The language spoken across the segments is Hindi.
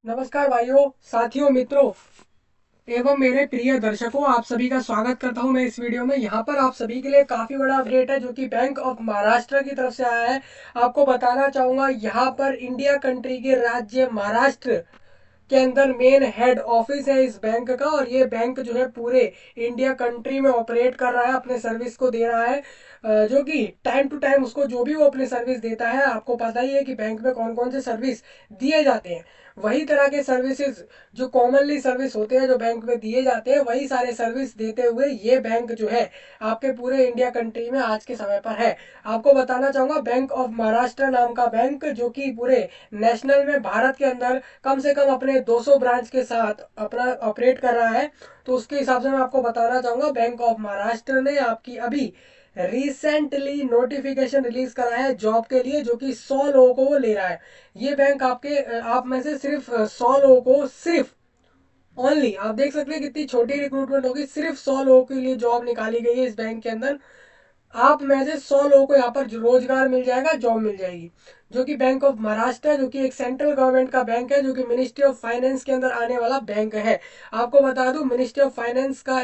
नमस्कार भाइयों, साथियों, मित्रों एवं मेरे प्रिय दर्शकों, आप सभी का स्वागत करता हूं मैं इस वीडियो में। यहाँ पर आप सभी के लिए काफी बड़ा अपडेट है जो कि बैंक ऑफ महाराष्ट्र की तरफ से आया है। आपको बताना चाहूंगा, यहाँ पर इंडिया कंट्री के राज्य महाराष्ट्र के अंदर मेन हेड ऑफिस है इस बैंक का, और ये बैंक जो है पूरे इंडिया कंट्री में ऑपरेट कर रहा है, अपने सर्विस को दे रहा है। जो कि टाइम टू टाइम उसको जो भी वो अपने सर्विस देता है, आपको पता ही है कि बैंक में कौन कौन से सर्विस दिए जाते हैं। वही तरह के सर्विसेज जो कॉमनली सर्विस होते हैं जो बैंक में दिए जाते हैं, वही सारे सर्विस देते हुए ये बैंक जो है आपके पूरे इंडिया कंट्री में आज के समय पर है। आपको बताना चाहूंगा, बैंक ऑफ महाराष्ट्र नाम का बैंक जो कि पूरे नेशनल में भारत के अंदर कम से कम अपने 200 ब्रांच के साथ अपना ऑपरेट कर रहा है। तो उसके हिसाब से मैं आपको बताना चाहूंगा, बैंक ऑफ महाराष्ट्र ने आपकी अभी रिसेंटली नोटिफिकेशन रिलीज करा है जॉब के लिए, जो कि 100 लोगों को वो ले रहा है। ये बैंक आप में से सिर्फ 100 लोगों को, सिर्फ ओनली, आप देख सकते हैं कितनी छोटी रिक्रूटमेंट होगी, सिर्फ 100 लोगों के लिए जॉब निकाली गई है इस बैंक के अंदर। आप में से 100 लोगों को यहाँ पर रोजगार मिल जाएगा, जॉब मिल जाएगी। जो कि बैंक ऑफ महाराष्ट्र, जो कि एक सेंट्रल गवर्नमेंट का बैंक है, जो कि मिनिस्ट्री ऑफ फाइनेंस के अंदर आने वाला बैंक है। आपको बता दूं, मिनिस्ट्री ऑफ फाइनेंस का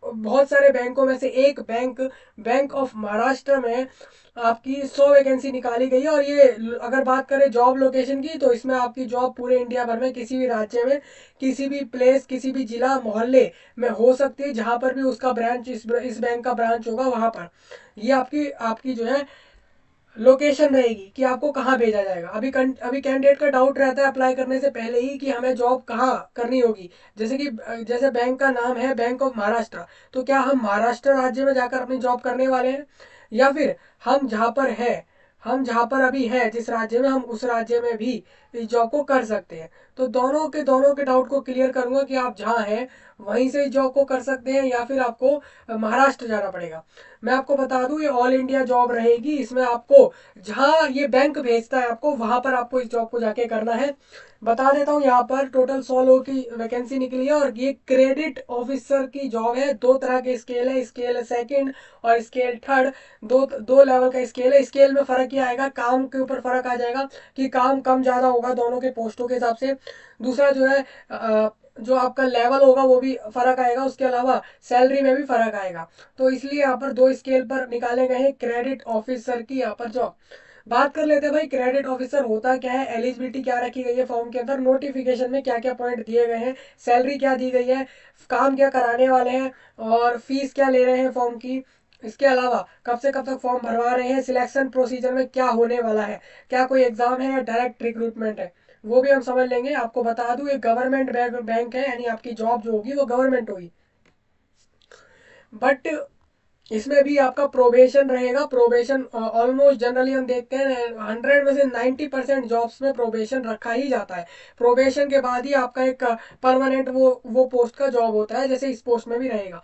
बहुत सारे बैंकों में से एक बैंक, बैंक ऑफ महाराष्ट्र में आपकी 100 वैकेंसी निकाली गई है। और ये अगर बात करें जॉब लोकेशन की, तो इसमें आपकी जॉब पूरे इंडिया भर में किसी भी राज्य में, किसी भी प्लेस, किसी भी जिला मोहल्ले में हो सकती है, जहां पर भी उसका ब्रांच, इस बैंक का ब्रांच होगा वहां पर ये आपकी आपकी जो है लोकेशन रहेगी कि आपको कहाँ भेजा जाएगा। अभी कैंडिडेट का डाउट रहता है अप्लाई करने से पहले ही कि हमें जॉब कहाँ करनी होगी। जैसे कि जैसे बैंक का नाम है बैंक ऑफ महाराष्ट्र, तो क्या हम महाराष्ट्र राज्य में जाकर अपनी जॉब करने वाले हैं, या फिर हम जहाँ पर है, हम जहाँ पर अभी हैं जिस राज्य में, हम उस राज्य में भी इस जॉब को कर सकते हैं। तो दोनों के डाउट को क्लियर करूंगा कि आप जहाँ हैं वहीं से जॉब को कर सकते हैं, या फिर आपको महाराष्ट्र जाना पड़ेगा। मैं आपको बता दूं, ये ऑल इंडिया जॉब रहेगी। इसमें आपको जहां ये बैंक भेजता है आपको, वहां पर आपको इस जॉब को जाके करना है। बता देता हूँ, यहाँ पर टोटल 100 लोगों की वैकेंसी निकली है, और ये क्रेडिट ऑफिसर की जॉब है। दो तरह के स्केल है, स्केल सेकंड और स्केल थर्ड। दो दो लेवल का स्केल है। स्केल में फर्क ही आएगा, काम के ऊपर फर्क आ जाएगा कि काम कम ज्यादा होगा दोनों के पोस्टों के हिसाब से। दूसरा जो है जो आपका लेवल होगा वो भी फर्क आएगा, उसके अलावा सैलरी में भी फर्क आएगा। तो इसलिए यहाँ पर दो स्केल पर निकाले गए हैं क्रेडिट ऑफिसर की यहाँ पर जॉब। बात कर लेते हैं भाई, क्रेडिट ऑफिसर होता क्या है, एलिजिबिलिटी क्या रखी गई है फॉर्म के अंदर, नोटिफिकेशन में क्या क्या पॉइंट दिए गए हैं, सैलरी क्या दी गई है, काम क्या कराने वाले हैं, और फीस क्या ले रहे हैं फॉर्म की। इसके अलावा कब से कब तक फॉर्म भरवा रहे हैं, सिलेक्शन प्रोसीजर में क्या होने वाला है, क्या कोई एग्जाम है या डायरेक्ट रिक्रूटमेंट है, वो भी हम समझ लेंगे। आपको बता दूं, ये गवर्नमेंट बैंक है, यानी आपकी जॉब जो होगी वो गवर्नमेंट होगी। बट इसमें भी आपका प्रोबेशन रहेगा। प्रोबेशन ऑलमोस्ट जनरली हम देखते हैं 100 में से 90% जॉब्स में प्रोबेशन रखा ही जाता है। प्रोबेशन के बाद ही आपका एक परमानेंट वो पोस्ट का जॉब होता है, जैसे इस पोस्ट में भी रहेगा।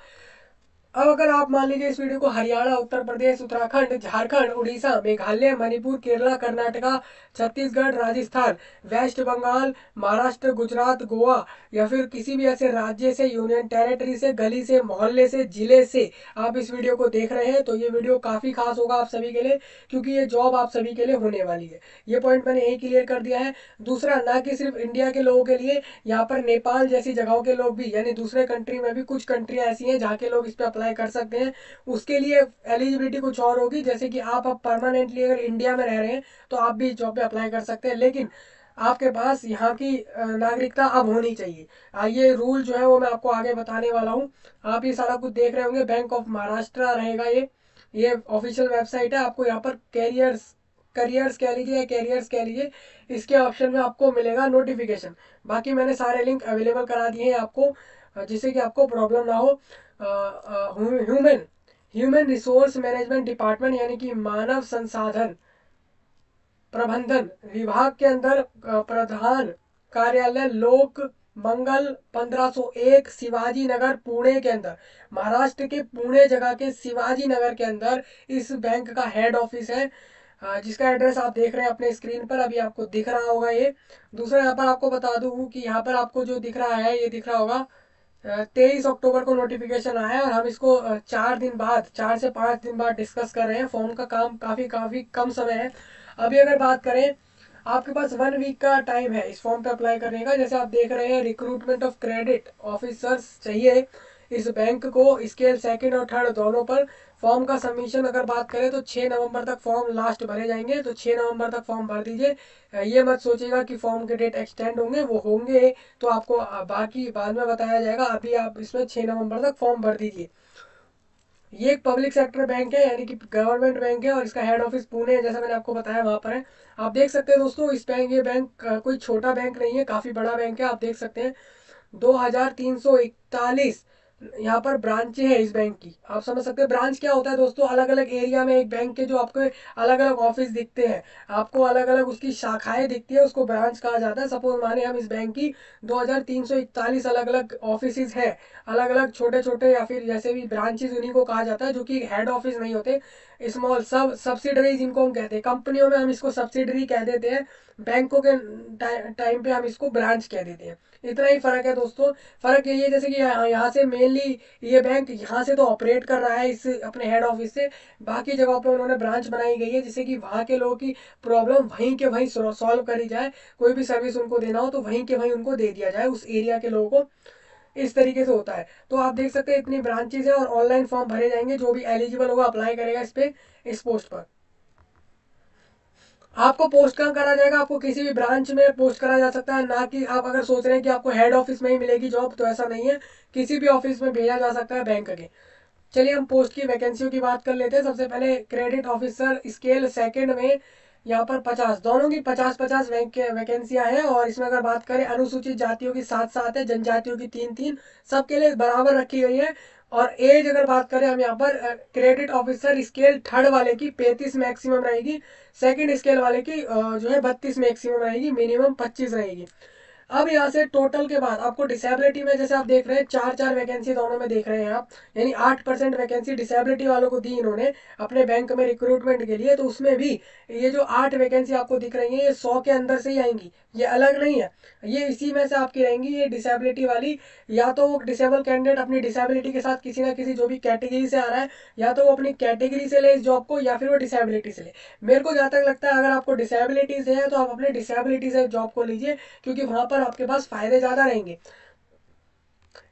अब अगर आप मान लीजिए इस वीडियो को हरियाणा, उत्तर प्रदेश, उत्तराखंड, झारखंड, उड़ीसा, मेघालय, मणिपुर, केरला, कर्नाटका, छत्तीसगढ़, राजस्थान, वेस्ट बंगाल, महाराष्ट्र, गुजरात, गोवा, या फिर किसी भी ऐसे राज्य से, यूनियन टेरिटरी से, गली से, मोहल्ले से, जिले से आप इस वीडियो को देख रहे हैं, तो ये वीडियो काफी खास होगा आप सभी के लिए, क्योंकि ये जॉब आप सभी के लिए होने वाली है। ये पॉइंट मैंने यही क्लियर कर दिया है। दूसरा, ना कि सिर्फ इंडिया के लोगों के लिए, यहाँ पर नेपाल जैसी जगहों के लोग भी, यानी दूसरे कंट्री में भी कुछ कंट्रियां ऐसी हैं जहाँ के लोग इस पर अप्लाई कर सकते हैं। उसके लिए एलिजिबिलिटी कुछ और होगी, जैसे कि आप अब परमानेंटली अगर इंडिया में रह रहे हैं तो आप भी इस जॉब पे अप्लाई कर सकते हैं, लेकिन आपके पास यहाँ की नागरिकता अब होनी चाहिए। ये रूल जो है वो मैं आपको आगे बताने वाला हूँ। आप ये सारा कुछ देख रहे होंगे, बैंक ऑफ महाराष्ट्र रहेगा ये ऑफिशियल वेबसाइट है। आपको यहाँ पर कैरियर्स करियर्स कह लीजिए या कैरियर्स कह लीजिए, इसके ऑप्शन में आपको मिलेगा नोटिफिकेशन। बाकी मैंने सारे लिंक अवेलेबल करा दिए हैं आपको, जिससे कि आपको प्रॉब्लम ना हो। Human human resource management department, यानी कि मानव संसाधन प्रबंधन विभाग के अंदर प्रधान कार्यालय, लोक मंगल 1501, शिवाजी नगर, पुणे के अंदर, महाराष्ट्र के पुणे जगह के शिवाजी नगर के अंदर इस बैंक का हेड ऑफिस है, जिसका एड्रेस आप देख रहे हैं अपने स्क्रीन पर, अभी आपको दिख रहा होगा ये। दूसरा, यहाँ पर आपको बता दूं कि यहाँ पर आपको जो दिख रहा है, ये दिख रहा होगा 23 अक्टूबर को नोटिफिकेशन आया है, और हम इसको 4 दिन बाद, 4 से 5 दिन बाद डिस्कस कर रहे हैं। फॉर्म का काम काफी काफी कम समय है। अभी अगर बात करें, आपके पास 1 वीक का टाइम है इस फॉर्म पे अप्लाई करने का। जैसे आप देख रहे हैं, रिक्रूटमेंट ऑफ क्रेडिट ऑफिसर्स चाहिए इस बैंक को, स्केल सेकंड और थर्ड दोनों पर। फॉर्म का सबमिशन अगर बात करें तो 6 नवंबर तक फॉर्म लास्ट भरे जाएंगे, तो 6 नवंबर तक फॉर्म भर दीजिए। ये मत सोचिएगा कि फॉर्म के डेट एक्सटेंड होंगे, वो होंगे तो आपको बाकी बाद में बताया जाएगा। अभी आप इसमें 6 नवंबर तक फॉर्म भर दीजिए। ये एक पब्लिक सेक्टर बैंक है, यानी कि गवर्नमेंट बैंक है, और इसका हेड ऑफिस पुणे है, जैसा मैंने आपको बताया वहाँ पर है। आप देख सकते हैं दोस्तों, ये बैंक कोई छोटा बैंक नहीं है, काफ़ी बड़ा बैंक है। आप देख सकते हैं 2341 यहाँ पर ब्रांचें हैं इस बैंक की। आप समझ सकते हैं ब्रांच क्या होता है दोस्तों, अलग अलग एरिया में एक बैंक के जो आपको अलग अलग ऑफिस दिखते हैं, आपको अलग अलग उसकी शाखाएं दिखती है, उसको ब्रांच कहा जाता है। सपोज माने हम इस बैंक की 2341 अलग अलग ऑफिस हैं, अलग अलग छोटे छोटे या फिर जैसे भी ब्रांचेज, उन्हीं को कहा जाता है, जो कि हेड ऑफिस नहीं होते। स्मॉल सब सब्सिडरी जिनको हम कहते हैं, कंपनियों में हम इसको सब्सिडरी कह देते हैं, बैंकों के टाइम पे हम इसको ब्रांच कह देते हैं। इतना ही फर्क है दोस्तों। फर्क यही है जैसे कि यहाँ से मेनली ये बैंक यहाँ से तो ऑपरेट कर रहा है इस अपने हेड ऑफिस से, बाकी जगहों पे उन्होंने ब्रांच बनाई गई है, जिससे कि वहाँ के लोगों की प्रॉब्लम वहीं के वहीं सॉल्व करी जाए। कोई भी सर्विस उनको देना हो तो वहीं के वहीं उनको दे दिया जाए, उस एरिया के लोगों को। इस तरीके से होता है। तो आप देख सकते हैं इतनी ब्रांचेज है, और ऑनलाइन फॉर्म भरे जाएंगे, जो भी एलिजिबल होगा अप्लाई करेगा इस पोस्ट पर। आपको पोस्ट कहाँ करा जाएगा, आपको किसी भी ब्रांच में पोस्ट करा जा सकता है, ना कि आप अगर सोच रहे हैं कि आपको हेड ऑफिस में ही मिलेगी जॉब, तो ऐसा नहीं है, किसी भी ऑफिस में भेजा जा सकता है बैंक के। चलिए हम पोस्ट की वैकेंसियों की बात कर लेते हैं। सबसे पहले क्रेडिट ऑफिसर स्केल सेकंड में यहाँ पर 50, दोनों की 50-50 वैकेंसियां हैं। और इसमें अगर बात करें अनुसूचित जातियों की 7-7 है, जनजातियों की 3-3, सबके लिए बराबर रखी गई है। और एज अगर बात करें हम यहाँ पर क्रेडिट ऑफिसर स्केल थर्ड वाले की 35 मैक्सिमम रहेगी, सेकंड स्केल वाले की जो है 32 मैक्सिमम रहेगी, मिनिमम 25 रहेगी। अब यहाँ से टोटल के बाद आपको डिसेबिलिटी में, जैसे आप देख रहे हैं 4-4 वैकेंसी दोनों में देख रहे हैं आप, यानी 8% वैकेंसी डिसेबिलिटी वालों को दी इन्होंने अपने बैंक में रिक्रूटमेंट के लिए। तो उसमें भी ये जो 8 वैकेंसी आपको दिख रही है, ये 100 के अंदर से ही आएंगी, ये अलग नहीं है, ये इसी में से आपकी रहेंगी ये डिसेबिलिटी वाली। या तो वो डिसेबल कैंडिडेट अपनी डिसेबिलिटी के साथ किसी ना किसी जो भी कैटेगरी से आ रहा है, या तो वो अपनी कैटेगरी से ले इस जॉब को, या फिर वो डिसेबिलिटी से ले। मेरे को जहाँ तक लगता है अगर आपको डिसेबिलिटी से है तो आप अपने डिसेबिलिटी से जॉब को लीजिए, क्योंकि वहां पर आपके पास फायदे ज्यादा रहेंगे।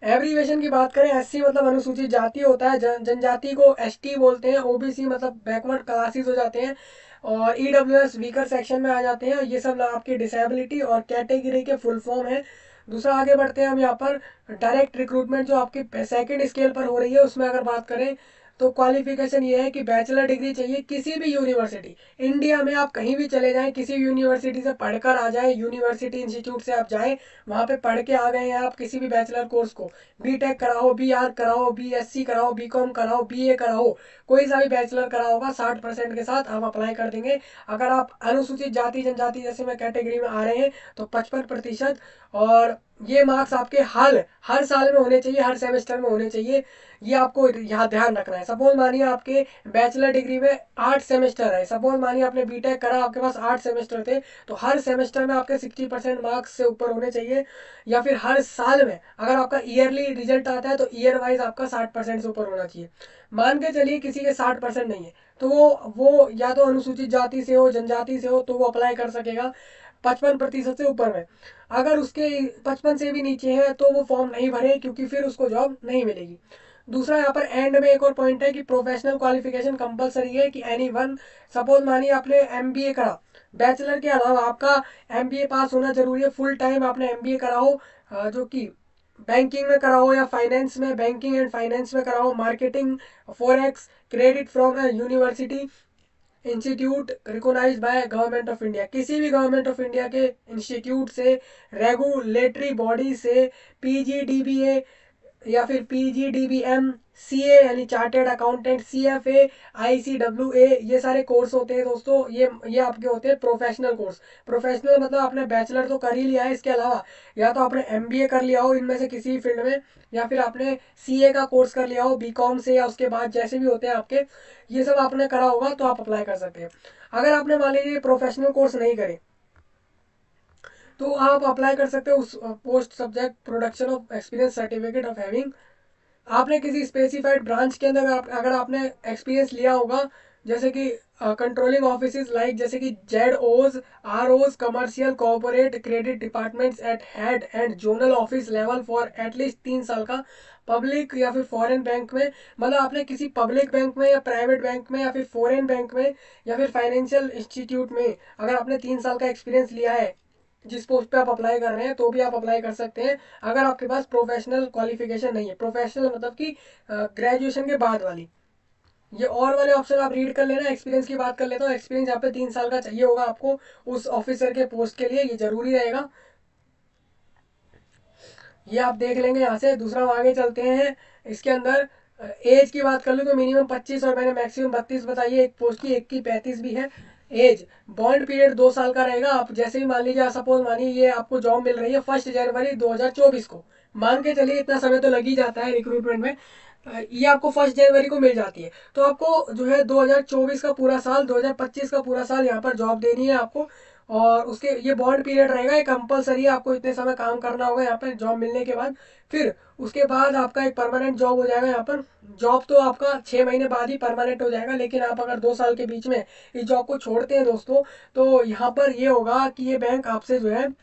एब्रीवेशन की बात करें, एससी मतलब अनुसूचित जाति होता है, जनजाति को एसटी बोलते हैं, ओबीसी मतलब बैकवर्ड क्लासेस हो जाते हैं, और ईडब्ल्यूएस वीकर सेक्शन में आ जाते हैं। ये सब आपकी डिसेबिलिटी और कैटेगरी के फुल फॉर्म है। दूसरा आगे बढ़ते हैं हम यहाँ पर, डायरेक्ट रिक्रूटमेंट जो आपकी सेकंड स्केल पर हो रही है, उसमें अगर बात करें तो क्वालिफिकेशन ये है कि बैचलर डिग्री चाहिए किसी भी यूनिवर्सिटी, इंडिया में आप कहीं भी चले जाएं, किसी भी यूनिवर्सिटी से पढ़कर आ जाएं, यूनिवर्सिटी इंस्टीट्यूट से आप जाएं, वहाँ पे पढ़ के आ गए हैं आप किसी भी बैचलर कोर्स को, बीटेक कराओ, बीआर कराओ, बीएससी कराओ, बीकॉम कराओ, बीए कराओ, कोई सा भी बैचलर करा होगा 60% के साथ हम अप्लाई कर देंगे। अगर आप अनुसूचित जाति जनजाति जैसे मैं कैटेगरी में आ रहे हैं तो 55%। और ये मार्क्स आपके हर साल में होने चाहिए, हर सेमेस्टर में होने चाहिए, ये आपको यहाँ ध्यान रखना है। सपोज मानिए आपके बैचलर डिग्री में 8 सेमेस्टर है, सपोज मानिए आपने बीटेक करा, आपके पास 8 सेमेस्टर थे, तो हर सेमेस्टर में आपके 60% मार्क्स से ऊपर होने चाहिए। या फिर हर साल में अगर आपका ईयरली रिजल्ट आता है तो ईयर वाइज आपका 60% से ऊपर होना चाहिए। मान के चलिए किसी के 60% नहीं है, तो वो या तो अनुसूचित जाति से हो, जनजाति से हो, तो वो अप्लाई कर सकेगा 55% से ऊपर में। अगर उसके 55 से भी नीचे है तो वो फॉर्म नहीं भरे, क्योंकि फिर उसको जॉब नहीं मिलेगी। दूसरा यहाँ पर एंड में एक और पॉइंट है कि प्रोफेशनल क्वालिफिकेशन कंपलसरी है, कि एनी वन, सपोज मानिए आपने एमबीए करा, बैचलर के अलावा आपका एमबीए पास होना जरूरी है, फुल टाइम आपने एमबीए करा हो, जो कि बैंकिंग में करा हो या फाइनेंस में, बैंकिंग एंड फाइनेंस में करा हो, marketing, forex, credit from university institute recognized by government of India, किसी भी गवर्नमेंट ऑफ इंडिया के इंस्टीट्यूट से, रेगुलेटरी बॉडी से, पीजीडीबीए या फिर पीजीडीबीएम, सीए यानी चार्टेड अकाउंटेंट, सीएफए, आईसीडब्ल्यूए, ये सारे कोर्स होते हैं दोस्तों। ये आपके होते हैं प्रोफेशनल कोर्स। प्रोफेशनल मतलब आपने बैचलर तो कर ही लिया है, इसके अलावा या तो आपने एमबीए कर लिया हो इनमें से किसी फील्ड में, या फिर आपने सीए का कोर्स कर लिया हो बीकॉम से, या उसके बाद जैसे भी होते हैं आपके, ये सब आपने करा होगा तो आप अप्लाई कर सकते हैं। अगर आपने मान लीजिए प्रोफेशनल कोर्स नहीं करे तो आप अप्लाई कर सकते हो उस post subject production of experience certificate of having. आपने किसी स्पेसिफाइड ब्रांच के अंदर अगर आपने एक्सपीरियंस लिया होगा जैसे कि कंट्रोलिंग ऑफिस लाइक जैसे कि ZOs, ROs, commercial corporate credit departments eight head and zonal office level for at least 3 साल का पब्लिक या फिर फॉरेन बैंक में। मतलब आपने किसी पब्लिक बैंक में या प्राइवेट बैंक में या फिर फॉरेन बैंक में या फिर फाइनेंशियल इंस्टीट्यूट में अगर आपने 3 साल का एक्सपीरियंस लिया है जिस पोस्ट पे आप अप्लाई कर रहे हैं तो भी आप अप्लाई कर सकते हैं, अगर आपके पास प्रोफेशनल क्वालिफिकेशन नहीं है। प्रोफेशनल मतलब कि ग्रेजुएशन के बाद वाली। ये और वाले ऑप्शन आप रीड कर लेना। एक्सपीरियंस की बात कर लेता हूँ। एक्सपीरियंस यहाँ पे 3 साल का चाहिए होगा आपको उस ऑफिसर के पोस्ट के लिए, ये जरूरी रहेगा। ये आप देख लेंगे यहाँ से। दूसरा हम आगे चलते हैं। इसके अंदर एज की बात कर लूँ तो मिनिमम 25 और मैंने मैक्सिमम 32 बताई है एक पोस्ट की, एक की 35 भी है। एज बॉन्ड पीरियड 2 साल का रहेगा। आप जैसे भी मान लीजिए, सपोज मानिए ये आपको जॉब मिल रही है 1 जनवरी 2024 को, मान के चलिए इतना समय तो लग ही जाता है रिक्रूटमेंट में। ये आपको 1 जनवरी को मिल जाती है तो आपको जो है 2024 का पूरा साल, 2025 का पूरा साल यहाँ पर जॉब देनी है आपको। और उसके ये बॉन्ड पीरियड रहेगा, ये कंपलसरी है, आपको इतने समय काम करना होगा यहाँ पर जॉब मिलने के बाद। फिर उसके बाद आपका एक परमानेंट जॉब हो जाएगा यहाँ पर। जॉब तो आपका 6 महीने बाद ही परमानेंट हो जाएगा, लेकिन आप अगर 2 साल के बीच में इस जॉब को छोड़ते हैं दोस्तों, तो यहाँ पर ये होगा कि ये बैंक आपसे जो है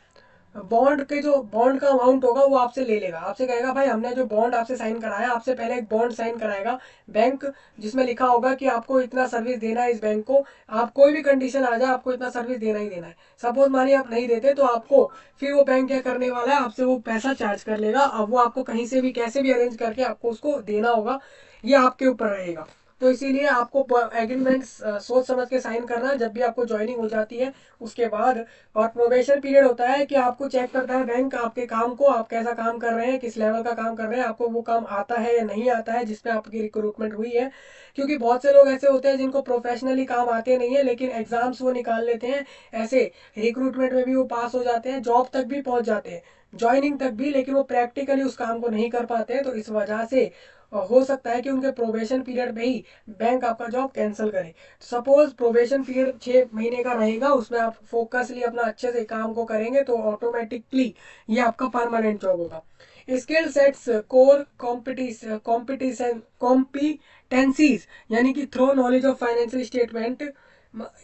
बॉन्ड के जो बॉन्ड का अमाउंट होगा वो आपसे ले लेगा। आपसे कहेगा भाई हमने जो बॉन्ड आपसे साइन कराया, आपसे पहले एक बॉन्ड साइन कराएगा बैंक, जिसमें लिखा होगा कि आपको इतना सर्विस देना है इस बैंक को। आप कोई भी कंडीशन आ जाए आपको इतना सर्विस देना ही देना है। सपोज मानिए आप नहीं देते तो आपको फिर वो बैंक क्या करने वाला है, आपसे वो पैसा चार्ज कर लेगा। अब वो आपको कहीं से भी कैसे भी अरेंज करके आपको उसको देना होगा, ये आपके ऊपर रहेगा। तो इसीलिए आपको एग्रीमेंट सोच समझ के साइन करना है जब भी आपको ज्वाइनिंग हो जाती है उसके बाद। और प्रोबेशन पीरियड होता है कि आपको चेक करता है बैंक आपके काम को, आप कैसा काम कर रहे हैं, किस लेवल का काम कर रहे हैं, आपको वो काम आता है या नहीं आता है जिसपे आपकी रिक्रूटमेंट हुई है। क्योंकि बहुत से लोग ऐसे होते हैं जिनको प्रोफेशनली काम आते नहीं है, लेकिन एग्जाम्स वो निकाल लेते हैं, ऐसे रिक्रूटमेंट में भी वो पास हो जाते हैं, जॉब तक भी पहुंच जाते हैं, ज्वाइनिंग तक भी, लेकिन वो प्रैक्टिकली उस काम को नहीं कर पाते हैं। तो इस वजह से हो सकता है कि उनके प्रोबेशन पीरियड में ही बैंक आपका जॉब कैंसिल करे। सपोज प्रोबेशन पीरियड 6 महीने का रहेगा, उसमें आप फोकसली अपना अच्छे से काम को करेंगे तो ऑटोमेटिकली ये आपका परमानेंट जॉब होगा। Skill sets core competition competencies, यानी कि through knowledge of financial statement.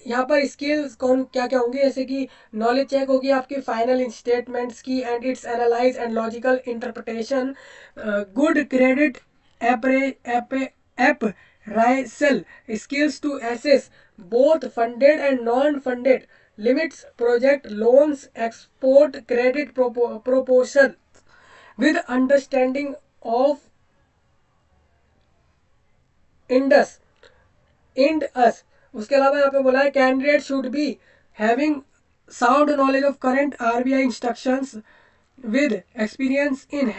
यहाँ पर स्किल्स कौन क्या क्या होंगी, जैसे कि नॉलेज चेक होगी आपकी फाइनल स्टेटमेंट्स की and it's analyse and logical interpretation. Good credit appraisal skills to assess both funded and non-funded limits, project loans, export credit proposal with understanding of indus IND-US। उसके अलावा यहाँ पे बोला है candidate should be having sound knowledge of current RBI instructions with experience in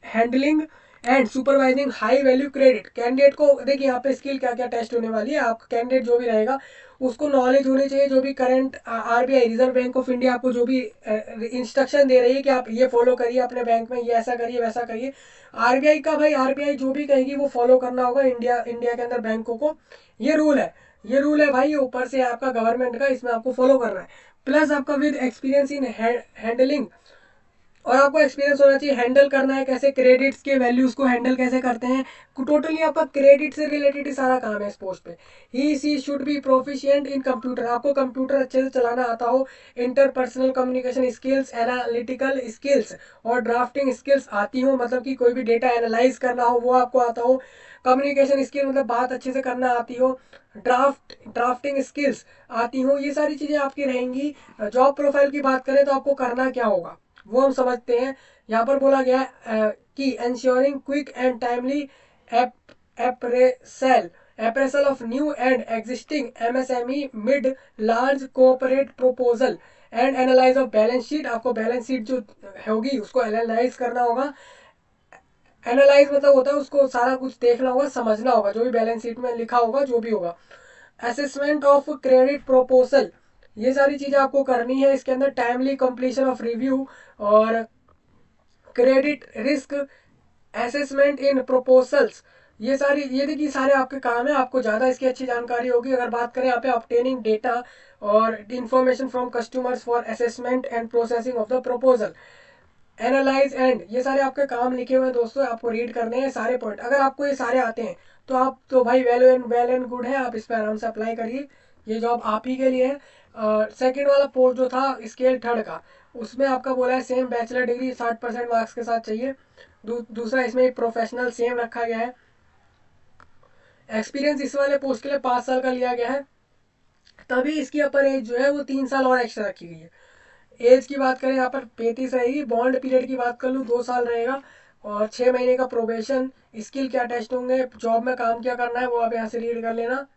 handling and supervising high value credit. Candidate को देखिए यहाँ पे स्किल क्या क्या टेस्ट होने वाली है। आपका कैंडिडेट जो भी रहेगा उसको नॉलेज होनी चाहिए जो भी current RBI reserve bank of India आपको जो भी इंस्ट्रक्शन दे रही है कि आप ये फॉलो करिए अपने बैंक में, ये ऐसा करिए वैसा करिए। RBI का भाई RBI जो भी कहेगी वो फॉलो करना होगा इंडिया के अंदर बैंकों को। ये रूल है, ये रूल है भाई, ये ऊपर से आपका गवर्नमेंट का, इसमें आपको फॉलो करना है। प्लस आपका विद एक्सपीरियंस इन हैंडलिंग, और आपको एक्सपीरियंस होना चाहिए हैंडल करना है कैसे क्रेडिट्स के वैल्यूज को हैंडल कैसे करते हैं। टोटली आपका क्रेडिट से रिलेटेड ही सारा काम है इस पोस्ट पे। He she should be proficient in computer, आपको कंप्यूटर अच्छे से चलाना आता हो, interpersonal communication skills, analytical skills और ड्राफ्टिंग स्किल्स आती हो, मतलब कि कोई भी डेटा एनालाइज करना हो वो आपको आता हो। कम्युनिकेशन स्किल मतलब बात अच्छे से करना आती हो, ड्राफ्टिंग स्किल्स आती हो, ये सारी चीज़ें आपकी रहेंगी। जॉब प्रोफाइल की बात करें तो आपको करना क्या होगा वो हम समझते हैं। यहाँ पर बोला गया कि ensuring quick and timely appraisal of new and existing MSME mid large cooperate proposal and analyse of balance sheet. आपको बैलेंस शीट जो होगी उसको एनालाइज करना होगा। एनालाइज मतलब होता है उसको सारा कुछ देखना होगा, समझना होगा, जो भी बैलेंस शीट में लिखा होगा जो भी होगा। असेसमेंट ऑफ क्रेडिट प्रपोजल, ये सारी चीज़ें आपको करनी है इसके अंदर। टाइमली कंप्लीशन ऑफ रिव्यू और credit risk assessment in proposals, ये देखिए सारे आपके काम है। आपको ज़्यादा इसकी अच्छी जानकारी होगी। अगर बात करें यहाँ पे ऑब्टेनिंग डेटा और information from customers for assessment and processing of the proposal, analyse and, ये सारे आपके काम लिखे हुए हैं दोस्तों, आपको रीड करने हैं सारे पॉइंट। अगर आपको ये सारे आते हैं तो आप तो भाई वेल एंड गुड है, आप इस पर आराम से अप्लाई करिए, ये जॉब आप ही के लिए है। सेकेंड वाला पोस्ट जो था स्केल थर्ड का, उसमें आपका बोला है सेम बैचलर डिग्री 60% मार्क्स के साथ चाहिए। दूसरा इसमें प्रोफेशनल सेम रखा गया है। एक्सपीरियंस इस वाले पोस्ट के लिए 5 साल का लिया गया है। तभी इसकी अपर एज जो है वो 3 साल और एक्स्ट्रा रखी गई है। एज की बात करें यहाँ पर 35 रहेगी। बॉन्ड पीरियड की बात कर लूँ 2 साल रहेगा। और 6 महीने का प्रोबेशन। स्किल क्या टेस्ट होंगे, जॉब में काम क्या करना है, वो आप यहाँ से रीड कर लेना।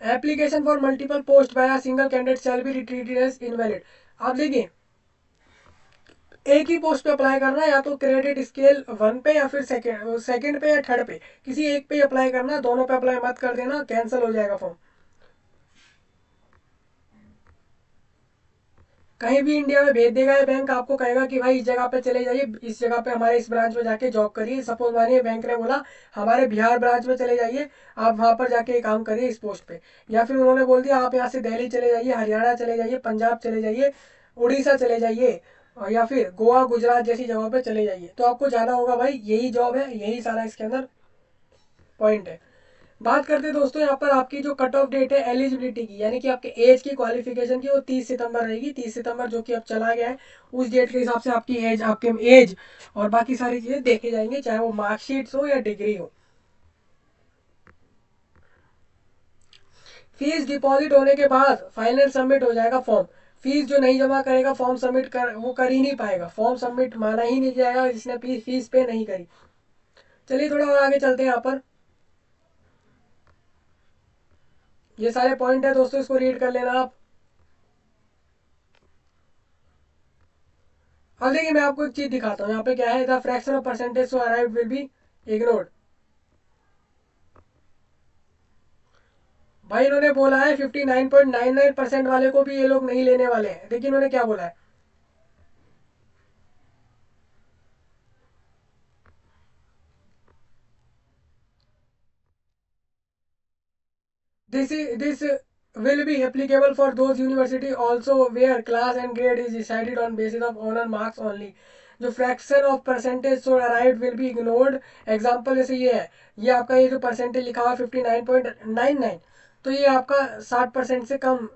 Application for multiple post by a single candidate shall be treated as invalid. आप देखिए, एक ही पोस्ट पे अप्लाई करना है, या तो क्रेडिट स्केल 1 पे या फिर सेकंड पे या थर्ड पे, किसी एक पे ही अप्लाई करना है। दोनों पे अप्लाई मत कर देना, कैंसिल हो जाएगा फॉर्म। कहीं भी इंडिया में भेज देगा ये बैंक, आपको कहेगा कि भाई इस जगह पे चले जाइए, इस जगह पे हमारे इस ब्रांच में जाके जॉब करिए। सपोज मानिए बैंक ने बोला हमारे बिहार ब्रांच में चले जाइए, आप वहां पर जाके काम करिए इस पोस्ट पे। या फिर उन्होंने बोल दिया आप यहाँ से दिल्ली चले जाइए, हरियाणा चले जाइए, पंजाब चले जाइए, उड़ीसा चले जाइए, और या फिर गोवा गुजरात जैसी जगहों पे चले जाइए, तो आपको जाना होगा भाई, यही जॉब है, यही सारा इसके अंदर पॉइंट है। बात करते हैं दोस्तों यहाँ पर आपकी जो कट ऑफ डेट है एलिजिबिलिटी की, यानी कि आपके एज की क्वालिफिकेशन की, वो 30 सितंबर रहेगी। 30 सितंबर जो कि अब चला गया है, उस डेट के हिसाब से आपकी एज, आपके एज और बाकी सारी चीज़ें देखे जाएंगे, चाहे वो मार्कशीट्स हो या डिग्री हो। फीस डिपॉजिट होने के बाद फाइनल सबमिट हो जाएगा फॉर्म। फीस जो नहीं जमा करेगा फॉर्म सबमिट कर वो कर ही नहीं पाएगा, फॉर्म सबमिट माना ही नहीं जाएगा जिसने फीस पे नहीं करी। चलिए थोड़ा और आगे चलते हैं यहाँ पर। ये सारे पॉइंट है दोस्तों, इसको रीड कर लेना आप। अब देखिए मैं आपको एक चीज दिखाता हूँ, यहाँ पे क्या है, the fraction of percentage so arrived will be ignored. भाई इन्होंने बोला है 59.99% वाले को भी ये लोग नहीं लेने वाले हैं। देखिए इन्होंने क्या बोला है, this will be applicable for those university also where class and grade is decided on basis of honor marks only। जो fraction of percentage so arrived will be ignored. Example जैसे ये है, ये आपका ये जो परसेंटेज लिखा हुआ 59.99, तो ये आपका 60% से कम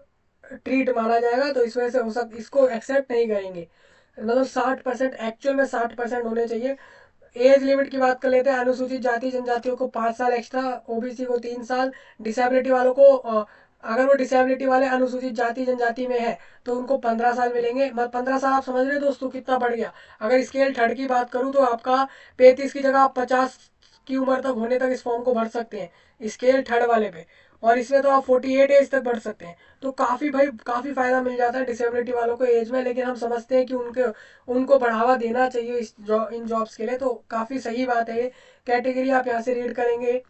ट्रीट माना जाएगा, तो इस वजह से हो सक इसको एक्सेप्ट नहीं करेंगे। मतलब 60%, एक्चुअल में 60% होने चाहिए। एज लिमिट की बात कर लेते हैं, अनुसूचित जाति जनजातियों को 5 साल एक्स्ट्रा, ओबीसी को 3 साल, डिसेबिलिटी वालों को अगर वो डिसेबिलिटी वाले अनुसूचित जाति जनजाति में है तो उनको 15 साल मिलेंगे। मतलब 15 साल आप समझ रहे हो दोस्तों कितना बढ़ गया। अगर स्केल थर्ड की बात करूँ तो आपका 35 की जगह आप 50 की उम्र तक होने तक इस फॉर्म को भर सकते हैं स्केल थर्ड वाले पे। और इसमें तो आप 48 एज तक बढ़ सकते हैं। तो काफ़ी भाई काफ़ी फ़ायदा मिल जाता है डिसेबिलिटी वालों को एज में। लेकिन हम समझते हैं कि उनको बढ़ावा देना चाहिए इन जॉब्स के लिए, तो काफ़ी सही बात है ये। कैटेगरी आप यहाँ से रीड करेंगे।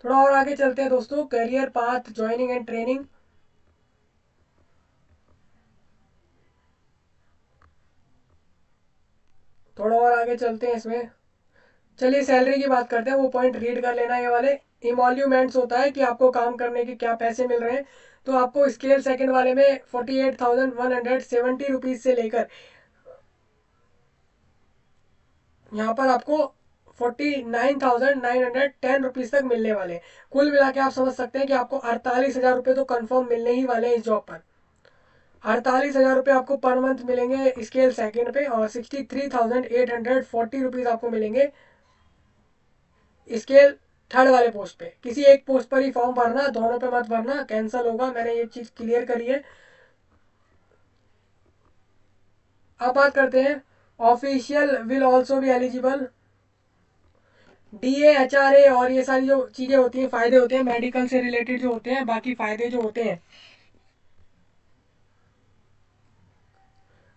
थोड़ा और आगे चलते हैं दोस्तों, career path joining and training. थोड़ा और आगे चलते हैं इसमें। चलिए सैलरी की बात करते हैं, वो पॉइंट रीड कर लेना ये वाले। इमोल्यूमेंट्स होता है कि आपको काम करने के क्या पैसे मिल रहे हैं। तो आपको स्केल सेकंड वाले में 48,170 रुपीज़ से लेकर यहाँ पर आपको 49,910 रुपीज़ तक मिलने वाले हैं। कुल मिला के आप समझ सकते हैं कि आपको 48,000 रुपये तो कंफर्म मिलने ही वाले हैं इस जॉब पर। 48,000 रुपये आपको पर मंथ मिलेंगे स्केल सेकंड पे, और 63,840 रुपीज़ आपको मिलेंगे स्केल थर्ड वाले पोस्ट पे। किसी एक पोस्ट पर ही फॉर्म भरना, दोनों पे मत भरना, कैंसिल होगा, मैंने ये चीज़ क्लियर करी है। अब बात करते हैं, ऑफिशियल विल ऑल्सो भी एलिजिबल। डीए एचआरए और ये सारी जो चीज़ें होती हैं, फ़ायदे होते हैं मेडिकल से रिलेटेड जो होते हैं, बाकी फ़ायदे जो होते हैं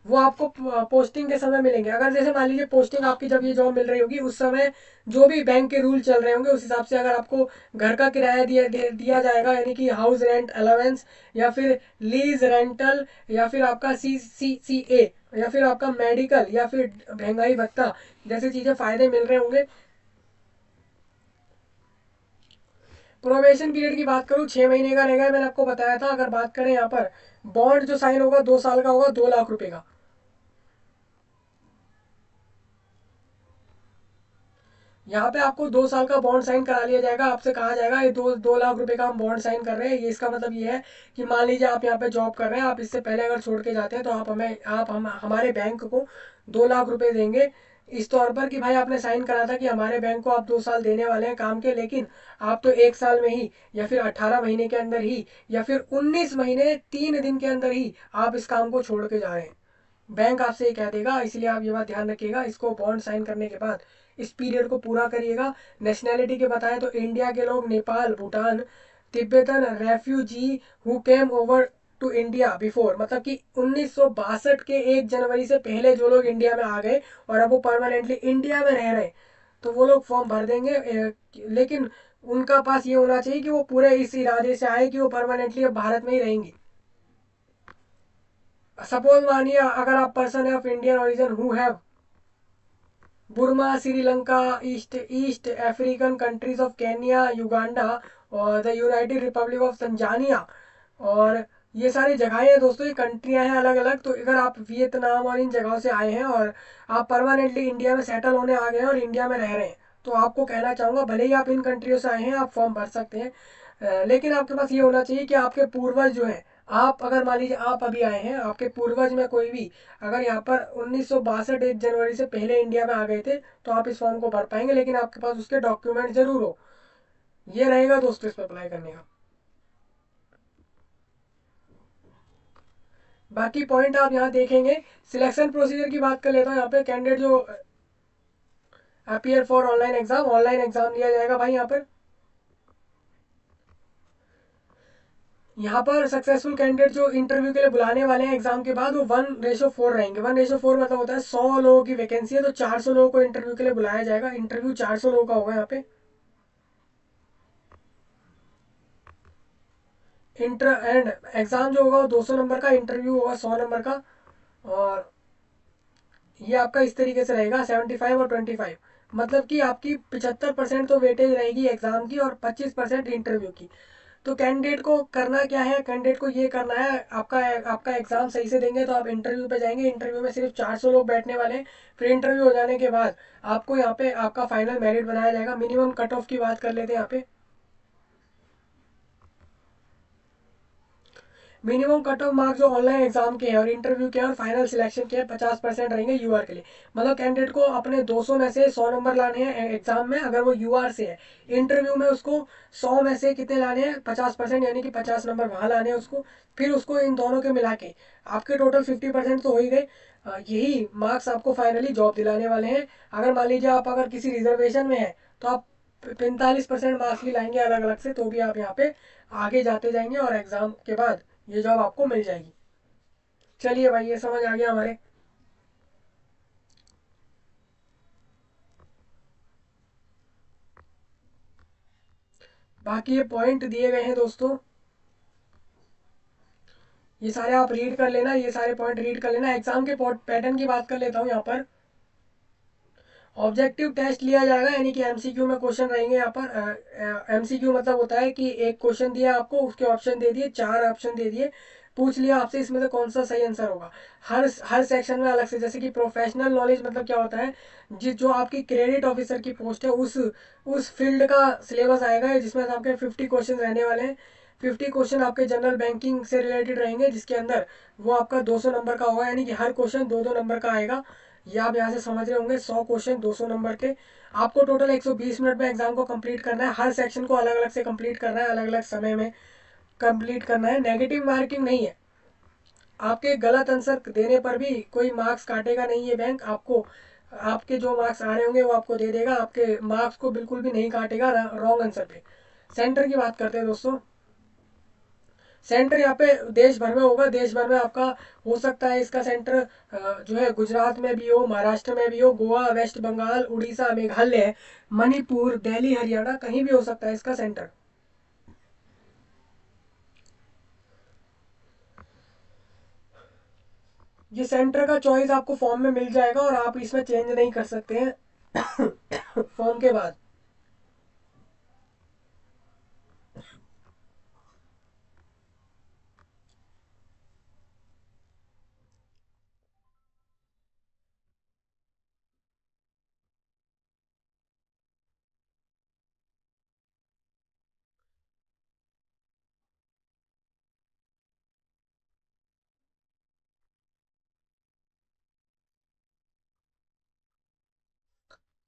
वो आपको पोस्टिंग के समय मिलेंगे। अगर जैसे मान लीजिए पोस्टिंग आपकी जब ये जॉब मिल रही होगी उस समय जो भी बैंक के रूल चल रहे होंगे उस हिसाब से अगर आपको घर का किराया दिया जाएगा, यानी कि हाउस रेंट अलाउंस, या फिर लीज रेंटल, या फिर आपका CCCA, या फिर आपका मेडिकल, या फिर महंगाई भत्ता जैसी चीज़ें फ़ायदे मिल रहे होंगे। प्रोबेशन पीरियड की बात करूँ 6 महीने का रहेगा, मैंने आपको बताया था। अगर बात करें यहाँ पर बॉन्ड जो साइन होगा 2 साल का होगा, 2 लाख रुपए का। यहाँ पे आपको 2 साल का बॉन्ड साइन करा लिया जाएगा। आपसे कहा जाएगा ये 2 लाख रुपए का हम बॉन्ड साइन कर रहे हैं। ये इसका मतलब ये है कि मान लीजिए आप यहाँ पे जॉब कर रहे हैं, आप इससे पहले अगर छोड़ के जाते हैं तो आप हमारे बैंक को 2 लाख रुपए देंगे, इस तौर पर कि भाई आपने साइन करा था कि हमारे बैंक को आप 2 साल देने वाले हैं काम के, लेकिन आप तो 1 साल में ही या फिर 18 महीने के अंदर ही या फिर 19 महीने 3 दिन के अंदर ही आप इस काम को छोड़ के जा रहे हैं। बैंक आपसे ये कह देगा, इसलिए आप ये बात ध्यान रखिएगा। इसको बॉन्ड साइन करने के बाद इस पीरियड को पूरा करिएगा। नेशनैलिटी के बताएं तो इंडिया के लोग, Nepal, Bhutan, Tibetan refugee who came over to India before, मतलब कि 1962 के 1 जनवरी से पहले जो लोग इंडिया में आ गए और अब वो परमानेंटली इंडिया में रह रहे, तो वो लोग फॉर्म भर देंगे। लेकिन उनका पास ये होना चाहिए कि वो पूरे इस इरादे से आए कि वो परमानेंटली अब भारत में ही रहेंगी। सपोज मानिए अगर आप पर्सन है of Indian origin who have Burma, Sri Lanka, east east African countries of Kenya, Uganda और the United Republic of Tanzania, और ये सारी जगहें हैं दोस्तों, ये कंट्रियां हैं अलग अलग। तो अगर आप वियतनाम और इन जगहों से आए हैं और आप परमानेंटली इंडिया में सेटल होने आ गए हैं और इंडिया में रह रहे हैं, तो आपको कहना चाहूँगा भले ही आप इन कंट्रियों से आए हैं आप फॉर्म भर सकते हैं, लेकिन आपके पास ये होना चाहिए कि आपके पूर्वज जो है, आप अगर मान लीजिए आप अभी आए हैं, आपके पूर्वज में कोई भी अगर यहाँ पर 1962 1 जनवरी से पहले इंडिया में आ गए थे, तो आप इस फॉर्म को भर पाएंगे, लेकिन आपके पास उसके डॉक्यूमेंट जरूर हो। ये रहेगा दोस्तों इस पर अप्लाई करने का। बाकी पॉइंट आप यहाँ देखेंगे। सिलेक्शन प्रोसीजर की बात कर लेता हूँ। यहाँ पे कैंडिडेट जो अपीयर फॉर ऑनलाइन एग्जाम लिया जाएगा भाई। यहाँ पर सक्सेसफुल कैंडिडेट जो इंटरव्यू के लिए बुलाने वाले हैं एग्जाम के बाद, वो 1:4 रहेंगे। 1:4 मतलब होता है 100 लोगों की वैकेंसी है, तो 400 लोगों को इंटरव्यू के लिए बुलाया जाएगा। इंटरव्यू 400 लोगों का होगा यहाँ पे। इंटर एंड एग्जाम जो होगा वो 200 नंबर का, इंटरव्यू होगा 100 नंबर का। और ये आपका इस तरीके से रहेगा 75 और 25, मतलब कि आपकी 75% तो वेटेज रहेगी एग्जाम की और 25% इंटरव्यू की। तो कैंडिडेट को करना क्या है, कैंडिडेट को ये करना है, आपका आपका एग्जाम सही से देंगे तो आप इंटरव्यू पे जाएंगे। इंटरव्यू में सिर्फ 400 लोग बैठने वाले हैं। फिर इंटरव्यू हो जाने के बाद आपको यहाँ पे आपका फाइनल मेरिट बनाया जाएगा। मिनिमम कट ऑफ की बात कर लेते हैं यहाँ पे। मिनिमम कट ऑफ मार्क्स जो ऑनलाइन एग्जाम के हैं और इंटरव्यू के हैं और फाइनल सिलेक्शन के हैं 50% रहेंगे यूआर के लिए। मतलब कैंडिडेट को अपने 200 में से 100 नंबर लाने हैं एग्जाम में, अगर वो यूआर से है। इंटरव्यू में उसको 100 में से कितने लाने हैं, 50%, यानी कि 50 नंबर वहाँ लाने हैं उसको। फिर उसको इन दोनों के मिला के आपके टोटल 50% तो हो ही गए। यही मार्क्स आपको फाइनली जॉब दिलाने वाले हैं। अगर मान लीजिए आप अगर किसी रिजर्वेशन में है तो आप 45% मार्क्स भी लाएंगे अलग अलग से, तो भी आप यहाँ पे आगे जाते जाएंगे और एग्जाम के बाद ये जॉब आपको मिल जाएगी। चलिए भाई, ये समझ आ गया हमारे। बाकी ये पॉइंट दिए गए हैं दोस्तों, ये सारे आप रीड कर लेना, ये सारे पॉइंट रीड कर लेना। एग्जाम के पैटर्न की बात कर लेता हूँ यहाँ पर। ऑब्जेक्टिव टेस्ट लिया जाएगा, यानी कि एमसीक्यू में क्वेश्चन रहेंगे यहाँ पर। एमसीक्यू मतलब होता है कि एक क्वेश्चन दिया आपको, उसके ऑप्शन दे दिए, 4 ऑप्शन दे दिए, पूछ लिया आपसे इसमें से कौन सा सही आंसर होगा। हर हर सेक्शन में अलग से, जैसे कि प्रोफेशनल नॉलेज मतलब क्या होता है, जिस जो आपकी क्रेडिट ऑफिसर की पोस्ट है उस फील्ड का सिलेबस आएगा, जिसमें से आपके 50 क्वेश्चन रहने वाले हैं। 50 क्वेश्चन आपके जनरल बैंकिंग से रिलेटेड रहेंगे, जिसके अंदर वो आपका 200 नंबर का होगा, यानी कि हर क्वेश्चन 2-2 नंबर का आएगा। ये आप यहाँ से समझ रहे होंगे। 100 क्वेश्चन 200 नंबर के। आपको टोटल 120 मिनट में एग्जाम को कंप्लीट करना है। हर सेक्शन को अलग अलग से कंप्लीट करना है, अलग अलग समय में कंप्लीट करना है। नेगेटिव मार्किंग नहीं है। आपके गलत आंसर देने पर भी कोई मार्क्स काटेगा नहीं ये बैंक आपको। आपके जो मार्क्स आ रहे होंगे वो आपको दे देगा, आपके मार्क्स को बिल्कुल भी नहीं काटेगा रॉन्ग आंसर पे। सेंटर की बात करते हैं दोस्तों। सेंटर यहाँ पे देश भर में होगा। देश भर में आपका हो सकता है इसका सेंटर जो है गुजरात में भी हो, महाराष्ट्र में भी हो, गोवा, वेस्ट बंगाल, उड़ीसा, मेघालय, मणिपुर, दिल्ली, हरियाणा, कहीं भी हो सकता है इसका सेंटर। ये सेंटर का चॉइस आपको फॉर्म में मिल जाएगा और आप इसमें चेंज नहीं कर सकते हैं फॉर्म के बाद।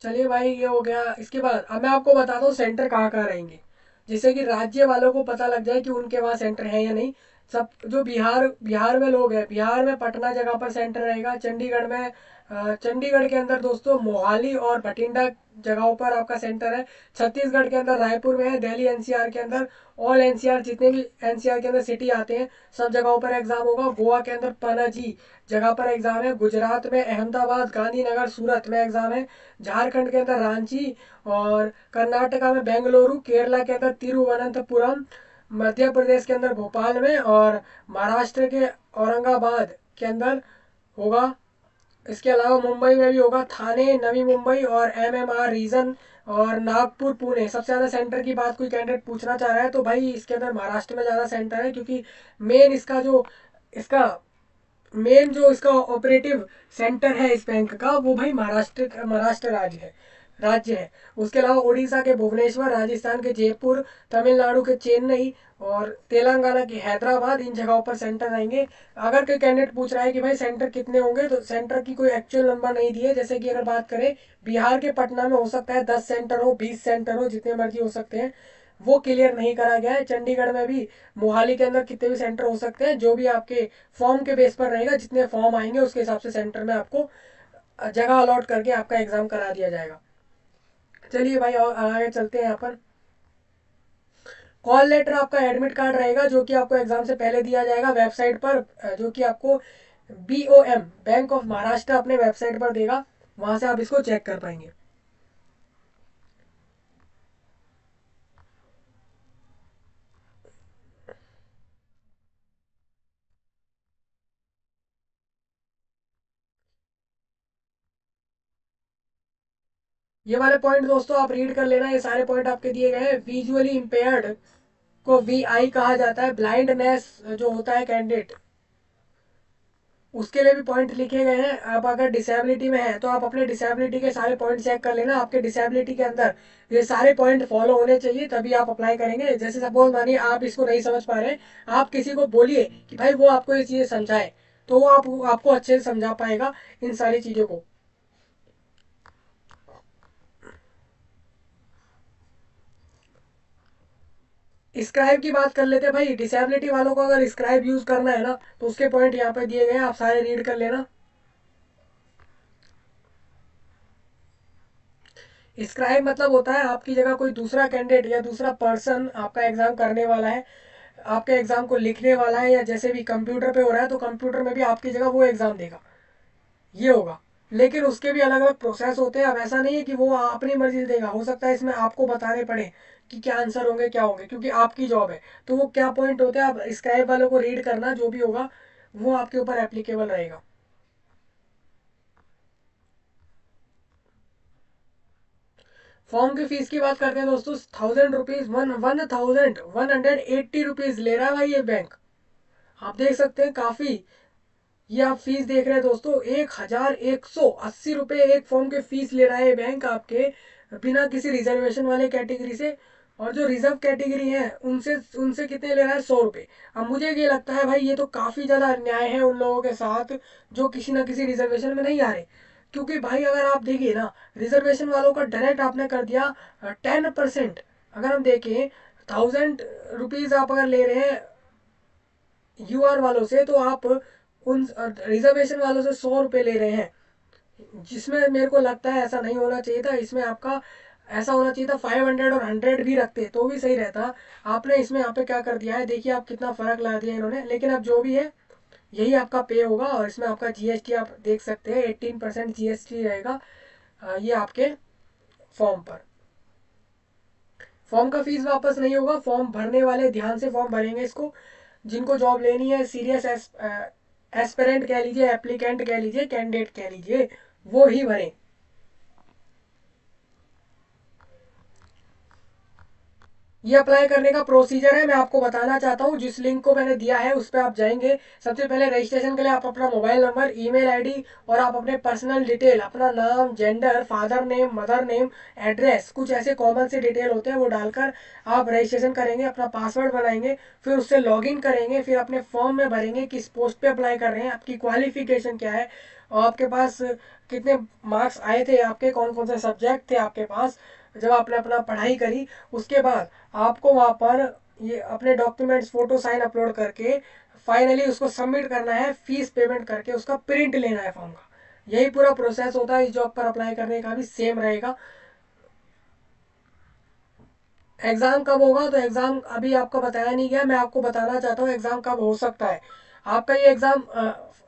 चलिए भाई, ये हो गया। इसके बाद अब मैं आपको बताता हूँ सेंटर कहाँ कहाँ रहेंगे, जिससे कि राज्य वालों को पता लग जाए कि उनके वहाँ सेंटर है या नहीं। सब जो बिहार बिहार में लोग हैं, बिहार में पटना जगह पर सेंटर रहेगा। चंडीगढ़ में चंडीगढ़ के अंदर दोस्तों मोहाली और बठिंडा जगहों पर आपका सेंटर है। छत्तीसगढ़ के अंदर रायपुर में है। दिल्ली एनसीआर के अंदर ऑल एनसीआर, जितने भी एनसीआर के अंदर सिटी आते हैं, सब जगहों पर एग्जाम होगा। गोवा के अंदर पनाजी जगह पर एग्जाम है। गुजरात में अहमदाबाद, गांधीनगर, सूरत में एग्जाम है। झारखंड के अंदर रांची, और कर्नाटका में बेंगलुरु, केरला के अंदर तिरुवनंतपुरम, मध्य प्रदेश के अंदर भोपाल में, और महाराष्ट्र के औरंगाबाद के अंदर होगा। इसके अलावा मुंबई में भी होगा, थाने, नवी मुंबई और एमएमआर रीजन, और नागपुर, पुणे। सबसे ज़्यादा सेंटर की बात कोई कैंडिडेट पूछना चाह रहा है तो भाई इसके अंदर महाराष्ट्र में ज़्यादा सेंटर है, क्योंकि मेन इसका मेन जो इसका ऑपरेटिव सेंटर है इस बैंक का, वो भाई महाराष्ट्र राज्य है। उसके अलावा उड़ीसा के भुवनेश्वर, राजस्थान के जयपुर, तमिलनाडु के चेन्नई और तेलंगाना के हैदराबाद, इन जगहों पर सेंटर रहेंगे। अगर कोई कैंडिडेट पूछ रहा है कि भाई सेंटर कितने होंगे, तो सेंटर की कोई एक्चुअल नंबर नहीं दिए। जैसे कि अगर बात करें, बिहार के पटना में हो सकता है 10 सेंटर हो, 20 सेंटर हो, जितने मर्जी हो सकते हैं। वो क्लियर नहीं करा गया है। चंडीगढ़ में भी, मोहाली के अंदर कितने भी सेंटर हो सकते हैं, जो भी आपके फॉर्म के बेस पर रहेगा। जितने फॉर्म आएंगे उसके हिसाब से सेंटर में आपको जगह अलॉट करके आपका एग्जाम करा दिया जाएगा। चलिए भाई, और आगे चलते हैं। यहाँ पर कॉल लेटर आपका एडमिट कार्ड रहेगा, जो कि आपको एग्जाम से पहले दिया जाएगा वेबसाइट पर, जो कि आपको BOM, बैंक ऑफ महाराष्ट्र, अपने वेबसाइट पर देगा। वहां से आप इसको चेक कर पाएंगे। ये वाले पॉइंट दोस्तों आप रीड कर लेना। ये सारे पॉइंट आपके दिए गए हैं। विजुअली इम्पेयर्ड को VI कहा जाता है। ब्लाइंडनेस जो होता है कैंडिडेट, उसके लिए भी पॉइंट लिखे गए हैं। आप अगर डिसेबिलिटी में है तो आप अपने डिसेबिलिटी के सारे पॉइंट चेक कर लेना। आपके डिसेबिलिटी के अंदर ये सारे पॉइंट फॉलो होने चाहिए, तभी आप अप्लाई करेंगे। जैसे सपोज मानिए आप इसको नहीं समझ पा रहे, आप किसी को बोलिए कि भाई वो आपको ये चीज़ें समझाए, तो वो आपको अच्छे से समझा पाएगा इन सारी चीज़ों को। स्क्राइब की बात कर लेते हैं भाई। डिसेबिलिटी वालों को अगर स्क्राइब यूज करना है ना, तो उसके पॉइंट यहाँ पे दिए गए हैं, आप सारे रीड कर लेना। स्क्राइब मतलब होता है आपकी जगह कोई दूसरा कैंडिडेट या दूसरा पर्सन आपका एग्जाम करने वाला है, आपके एग्जाम को लिखने वाला है, या जैसे भी कंप्यूटर पे हो रहा है तो कंप्यूटर में भी आपकी जगह वो एग्जाम देगा, ये होगा। लेकिन उसके भी अलग अलग प्रोसेस होते हैं। अब ऐसा नहीं है कि वो अपनी मर्जी से देगा, हो सकता है इसमें आपको बताने पड़े कि क्या आंसर होंगे, क्या होंगे, क्योंकि आपकी जॉब है। तो वो क्या पॉइंट होते हैं, आप स्क्राइब वालों को रीड करना, जो भी होगा वो आपके ऊपर एप्लीकेबल रहेगा। फॉर्म की फीस की बात करते हैं दोस्तों। 1000 रुपीज, 1180 रुपीज ले रहा है भाई ये बैंक। आप देख सकते हैं काफी। ये आप फीस देख रहे हैं दोस्तों, 1180 रुपये एक फॉर्म के फीस ले रहा है ये बैंक आपके, बिना किसी रिजर्वेशन वाले कैटेगरी से। और जो रिजर्व कैटेगरी है उनसे उनसे कितने ले रहा है, 100 रुपये। अब मुझे ये लगता है भाई ये तो काफ़ी ज़्यादा अन्याय है उन लोगों के साथ जो किसी ना किसी रिजर्वेशन में नहीं आ रहे। क्योंकि भाई अगर आप देखिए ना, रिजर्वेशन वालों का डायरेक्ट आपने कर दिया 10%। अगर हम देखें, 1000 रुपीज़ आप अगर ले रहे हैं UR वालों से, तो आप उन रिजर्वेशन वालों से 100 रुपये ले रहे हैं, जिसमें मेरे को लगता है ऐसा नहीं होना चाहिए था। इसमें आपका ऐसा होना चाहिए था 500 और 100 भी रखते तो भी सही रहता। आपने इसमें यहाँ पे क्या कर दिया है, देखिए आप कितना फ़र्क ला दिया इन्होंने। लेकिन अब जो भी है यही आपका पे होगा, और इसमें आपका GST आप देख सकते हैं, 18% GST रहेगा ये आपके फॉर्म पर। फॉर्म का फीस वापस नहीं होगा। फॉर्म भरने वाले ध्यान से फॉर्म भरेंगे इसको, जिनको जॉब लेनी है, सीरियस एस्पिरेंट कह लीजिए, एप्लीकेंट कह लीजिए, कैंडिडेट कह लीजिए, वो ही भरें। ये अप्लाई करने का प्रोसीजर है, मैं आपको बताना चाहता हूँ। जिस लिंक को मैंने दिया है उस पर आप जाएंगे। सबसे पहले रजिस्ट्रेशन के लिए आप अपना मोबाइल नंबर, ईमेल आईडी और आप अपने पर्सनल डिटेल, अपना नाम, gender, father name, mother name, address, कुछ ऐसे कॉमन से डिटेल होते हैं वो डालकर आप रजिस्ट्रेशन करेंगे, अपना पासवर्ड बनाएंगे, फिर उससे लॉगिन करेंगे, फिर अपने फॉर्म में भरेंगे किस पोस्ट पे अप्लाई कर रहे हैं, आपकी क्वालिफिकेशन क्या है, और आपके पास कितने मार्क्स आए थे, आपके कौन कौन से सब्जेक्ट थे आपके पास जब आपने अपना पढ़ाई करी। उसके बाद आपको वहाँ पर ये अपने डॉक्यूमेंट्स, फोटो, साइन अपलोड करके फाइनली उसको सबमिट करना है, फीस पेमेंट करके उसका प्रिंट लेना है फॉर्म का। यही पूरा प्रोसेस होता है। इस जॉब पर अप्लाई करने का भी सेम रहेगा। एग्ज़ाम कब होगा, तो एग्ज़ाम अभी आपको बताया नहीं गया, मैं आपको बताना चाहता हूँ एग्ज़ाम कब हो सकता है। आपका ये एग्ज़ाम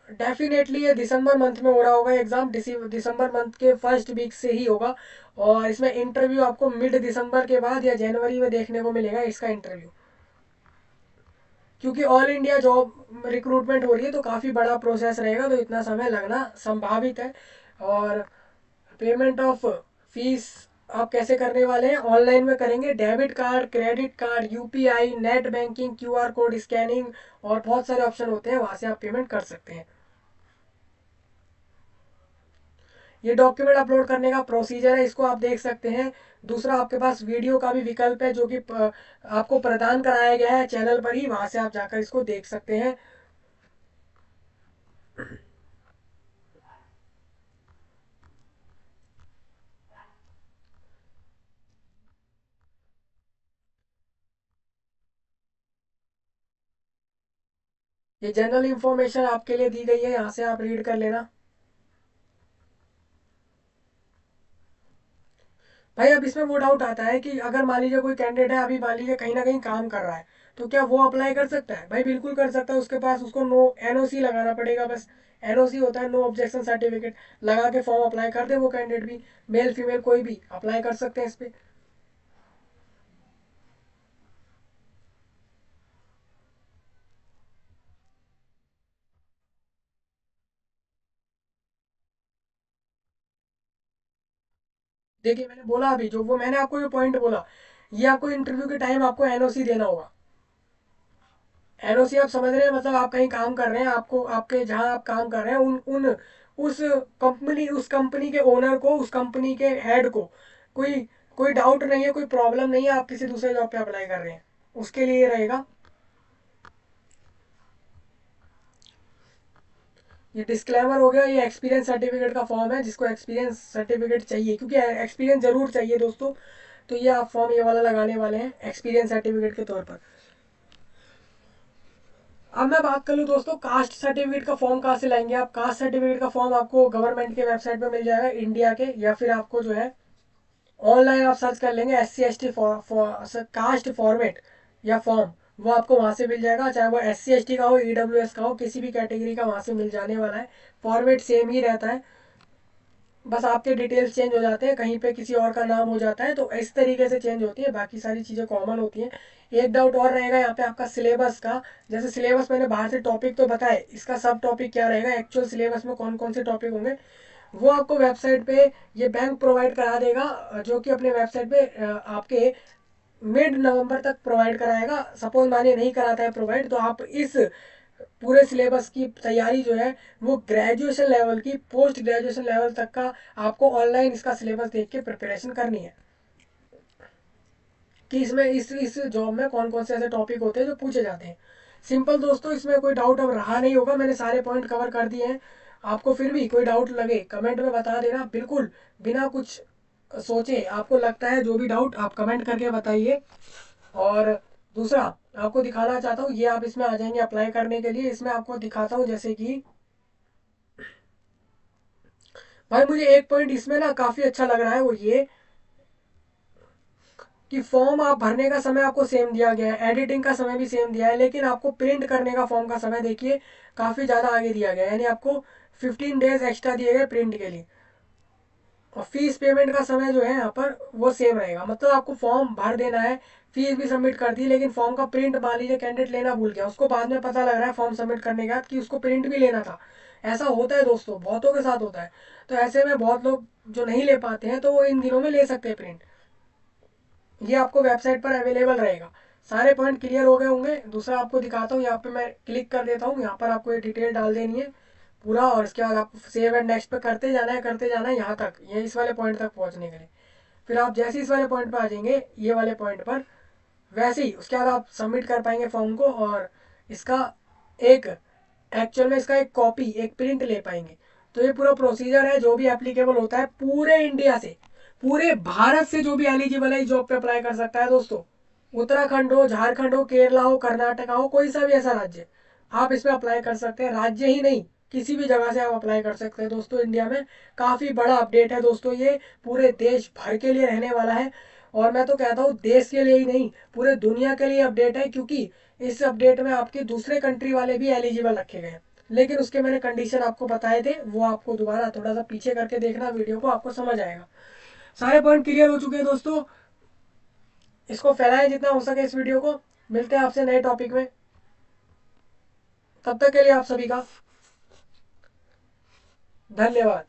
डेफिनेटली ये दिसंबर मंथ में हो रहा होगा। एग्ज़ाम दिसंबर मंथ के फर्स्ट वीक से ही होगा, और इसमें इंटरव्यू आपको मिड दिसंबर के बाद या जनवरी में देखने को मिलेगा इसका इंटरव्यू। क्योंकि ऑल इंडिया जॉब रिक्रूटमेंट हो रही है तो काफ़ी बड़ा प्रोसेस रहेगा, तो इतना समय लगना संभावित है। और पेमेंट ऑफ फीस आप कैसे करने वाले हैं, ऑनलाइन में करेंगे। Debit card, credit card, UPI, net banking, QR code scanning और बहुत सारे ऑप्शन होते हैं, वहाँ से आप पेमेंट कर सकते हैं। ये डॉक्यूमेंट अपलोड करने का प्रोसीजर है, इसको आप देख सकते हैं। दूसरा, आपके पास वीडियो का भी विकल्प है जो कि आपको प्रदान कराया गया है चैनल पर ही, वहाँ से आप जाकर इसको देख सकते हैं। ये जनरल इंफॉर्मेशन आपके लिए दी गई है, यहाँ से आप रीड कर लेना। भाई अब इसमें वो डाउट आता है कि अगर मान लीजिए कोई कैंडिडेट है, अभी मान लीजिए कहीं ना कहीं काम कर रहा है, तो क्या वो अप्लाई कर सकता है? भाई बिल्कुल कर सकता है। उसके पास उसको नो एनओसी लगाना पड़ेगा बस। एनओसी होता है नो ऑब्जेक्शन सर्टिफिकेट, लगा के फॉर्म अप्लाई कर दे वो कैंडिडेट भी, मेल फीमेल कोई भी अप्लाई कर सकते हैं इस पे। देखिए मैंने बोला अभी, जो वो मैंने आपको जो पॉइंट बोला, ये आपको इंटरव्यू के टाइम आपको एनओसी देना होगा। एनओसी आप समझ रहे हैं, मतलब आप कहीं काम कर रहे हैं, आपको आपके जहां आप काम कर रहे हैं उन उन उस कंपनी के ओनर को, उस कंपनी के हेड को कोई कोई डाउट नहीं है, कोई प्रॉब्लम नहीं है, आप किसी दूसरे जॉब पे अप्लाई कर रहे हैं, उसके लिए ये रहेगा। ये डिस्क्लेमर हो गया। ये एक्सपीरियंस सर्टिफिकेट का फॉर्म है, जिसको एक्सपीरियंस सर्टिफिकेट चाहिए, क्योंकि एक्सपीरियंस जरूर चाहिए दोस्तों, तो ये आप फॉर्म ये वाला लगाने वाले हैं एक्सपीरियंस सर्टिफिकेट के तौर पर। अब मैं बात कर लूँ दोस्तों, कास्ट सर्टिफिकेट का फॉर्म कहाँ से लाएंगे आप। कास्ट सर्टिफिकेट का फॉर्म आपको गवर्नमेंट के वेबसाइट पे मिल जाएगा इंडिया के, या फिर आपको जो है ऑनलाइन आप सर्च कर लेंगे SC ST कास्ट फॉर्मेट या फॉर्म, वो आपको वहाँ से मिल जाएगा। चाहे वो SC ST का हो, EWS का हो, किसी भी कैटेगरी का वहाँ से मिल जाने वाला है। फॉर्मेट सेम ही रहता है, बस आपके डिटेल्स चेंज हो जाते हैं, कहीं पे किसी और का नाम हो जाता है, तो इस तरीके से चेंज होती है, बाकी सारी चीज़ें कॉमन होती हैं। एक डाउट और रहेगा यहाँ पे आपका सिलेबस का। जैसे सिलेबस मैंने बाहर से टॉपिक तो बताए, इसका सब टॉपिक क्या रहेगा, एक्चुअल सिलेबस में कौन कौन से टॉपिक होंगे, वो आपको वेबसाइट पे ये बैंक प्रोवाइड करा देगा, जो कि अपने वेबसाइट पे आपके मिड नवंबर तक प्रोवाइड कराएगा। सपोज मानिए नहीं कराता है प्रोवाइड, तो आप इस पूरे सिलेबस की तैयारी जो है वो ग्रेजुएशन लेवल की, पोस्ट ग्रेजुएशन लेवल तक का आपको ऑनलाइन इसका सिलेबस देख के प्रिपरेशन करनी है, कि इसमें इस जॉब में कौन कौन से ऐसे टॉपिक होते हैं जो पूछे जाते हैं। सिंपल दोस्तों, इसमें कोई डाउट अब रहा नहीं होगा, मैंने सारे पॉइंट कवर कर दिए हैं। आपको फिर भी कोई डाउट लगे कमेंट में बता देना, बिल्कुल बिना कुछ सोचे। आपको लगता है जो भी डाउट आप कमेंट करके बताइए। और दूसरा, आपको दिखाना चाहता हूँ, ये आप इसमें आ जाएंगे अप्लाई करने के लिए, इसमें आपको दिखाता हूँ। जैसे कि भाई मुझे एक पॉइंट इसमें ना काफ़ी अच्छा लग रहा है, वो ये कि फॉर्म आप भरने का समय आपको सेम दिया गया है, एडिटिंग का समय भी सेम दिया है, लेकिन आपको प्रिंट करने का फॉर्म का समय देखिए काफ़ी ज़्यादा आगे दिया गया है, यानी आपको 15 डेज एक्स्ट्रा दिए गए प्रिंट के लिए। और फीस पेमेंट का समय जो है यहाँ पर वो सेम रहेगा, मतलब आपको फॉर्म भर देना है, फीस भी सबमिट कर दी, लेकिन फॉर्म का प्रिंट मान लीजिए कैंडिडेट लेना भूल गया, उसको बाद में पता लग रहा है फॉर्म सबमिट करने के बाद कि उसको प्रिंट भी लेना था। ऐसा होता है दोस्तों, बहुतों के साथ होता है। तो ऐसे में बहुत लोग जो नहीं ले पाते हैं, तो वो इन दिनों में ले सकते हैं प्रिंट। ये आपको वेबसाइट पर अवेलेबल रहेगा। सारे पॉइंट क्लियर हो गए होंगे। दूसरा आपको दिखाता हूँ, यहाँ पे मैं क्लिक कर देता हूँ। यहाँ पर आपको ये डिटेल डाल देनी है पूरा, और इसके बाद आपको सेव एंड नेक्स्ट पे करते जाना है, करते जाना है यहाँ तक, ये इस वाले पॉइंट तक पहुँचने के लिए। फिर आप जैसे इस वाले पॉइंट पर आ जाएंगे, ये वाले पॉइंट पर, वैसे ही उसके बाद आप सबमिट कर पाएंगे फॉर्म को, और इसका एक एक्चुअल में इसका एक कॉपी, एक प्रिंट ले पाएंगे। तो ये पूरा प्रोसीजर है जो भी एप्लीकेबल होता है पूरे इंडिया से, पूरे भारत से जो भी एलिजिबल है जॉब पे अप्लाई कर सकता है दोस्तों। उत्तराखंड हो, झारखंड हो, केरला हो, कर्नाटका हो, कोई सा भी ऐसा राज्य आप इसमें अप्लाई कर सकते हैं। राज्य ही नहीं, किसी भी जगह से आप अप्लाई कर सकते हैं दोस्तों। इंडिया में काफ़ी बड़ा अपडेट है दोस्तों, ये पूरे देश भर के लिए रहने वाला है। और मैं तो कहता हूँ देश के लिए ही नहीं, पूरे दुनिया के लिए अपडेट है, क्योंकि इस अपडेट में आपके दूसरे कंट्री वाले भी एलिजिबल रखे गए हैं। लेकिन उसके मैंने कंडीशन आपको बताए थे, वो आपको दोबारा थोड़ा सा पीछे करके देखना वीडियो को, आपको समझ आएगा। सारे पॉइंट क्लियर हो चुके हैं दोस्तों। इसको फैलाएं जितना हो सके इस वीडियो को। मिलते हैं आपसे नए टॉपिक में, तब तक के लिए आप सभी का धन्यवाद।